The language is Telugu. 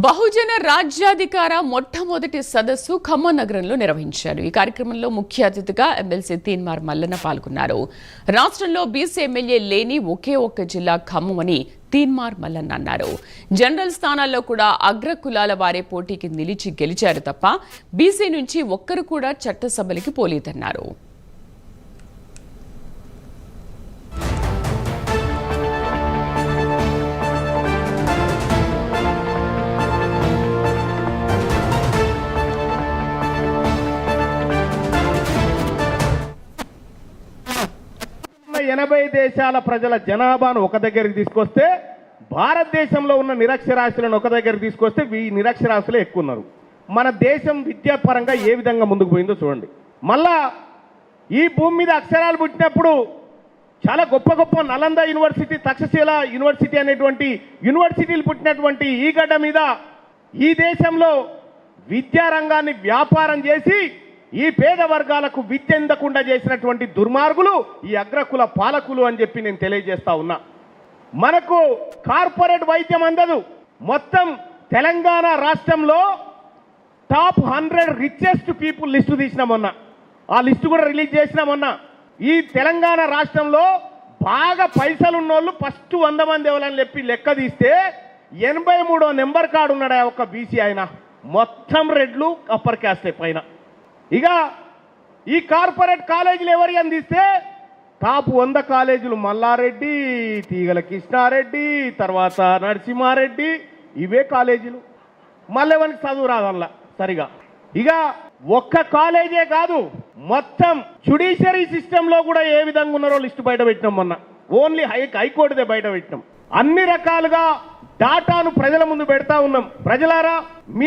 బహుజన రాజ్యాధికార మొట్టమొదటి సదస్సు ఖమ్మం నగరంలో నిర్వహించారు. ఈ కార్యక్రమంలో ముఖ్య అతిథిగా ఎమ్మెల్సీ తీన్మార్ మల్లన్న పాల్గొన్నారు. రాష్ట్రంలో బీసీ ఎమ్మెల్యే లేని ఒకే ఒక్క జిల్లా ఖమ్మం అని తీన్మార్ మల్లన్న అన్నారు. జనరల్ స్థానాల్లో కూడా అగ్ర కులాల వారే పోటీకి నిలిచి గెలిచారు తప్ప బీసీ నుంచి ఒక్కరు కూడా చట్టసభలకి పోలేదన్నారు. ఎనభై దేశాల ప్రజల జనాభాను ఒక దగ్గరికి తీసుకొస్తే భారతదేశంలో ఉన్న నిరక్షరాస్యులను ఒక దగ్గరికి తీసుకొస్తే ఈ నిరక్షరాస్యులే ఎక్కువ ఉన్నారు. మన దేశం విద్యాపరంగా ఏ విధంగా ముందుకు పోయిందో చూడండి. మళ్ళా ఈ భూమి మీద అక్షరాలు పుట్టినప్పుడు చాలా గొప్ప గొప్ప నలంద యూనివర్సిటీ, తక్షశిల యూనివర్సిటీ అనేటువంటి యూనివర్సిటీలు పుట్టినటువంటి ఈ గడ్డ మీద ఈ దేశంలో విద్యారంగాన్ని వ్యాపారం చేసి ఈ పేద వర్గాలకు విద్య అందకుండా చేసినటువంటి దుర్మార్గులు ఈ అగ్రకుల పాలకులు అని చెప్పి నేను తెలియజేస్తా ఉన్నా. మనకు కార్పొరేట్ వైద్యం అందదు. మొత్తం తెలంగాణ రాష్ట్రంలో టాప్ 100 రిచెస్ట్ పీపుల్ లిస్టు తీసిన మొన్న, ఆ లిస్టు కూడా రిలీజ్ చేసిన మొన్న. ఈ తెలంగాణ రాష్ట్రంలో బాగా పైసలు ఉన్నోళ్ళు ఫస్ట్ 100 మంది ఎవరని చెప్పి లెక్క తీస్తే 83వ నెంబర్ కార్డు ఉన్నాడు ఆ ఒక్క బీసీ. ఆయన మొత్తం రెడ్లు అప్పర్ క్యాస్టే పైన. ఇక ఈ కార్పొరేట్ కాలేజీలు ఎవరి అందిస్తే టాప్ 100 కాలేజీలు మల్లారెడ్డి, తీగల కృష్ణారెడ్డి, తర్వాత నరసింహారెడ్డి, ఇవే కాలేజీలు. మళ్ళీ ఎవరికి చదువు రాదల్లా సరిగా. ఇక ఒక్క కాలేజే కాదు, మొత్తం జ్యుడిషియరీ సిస్టంలో కూడా ఏ విధంగా ఉన్నారో లిస్టు బయట పెట్టినాం మొన్న. ఓన్లీ హైకోర్టుదే బయట పెట్టినాం. అన్ని రకాలుగా డాటాను ప్రజల ముందు పెడతా ఉన్నాం. ప్రజలారా, మీ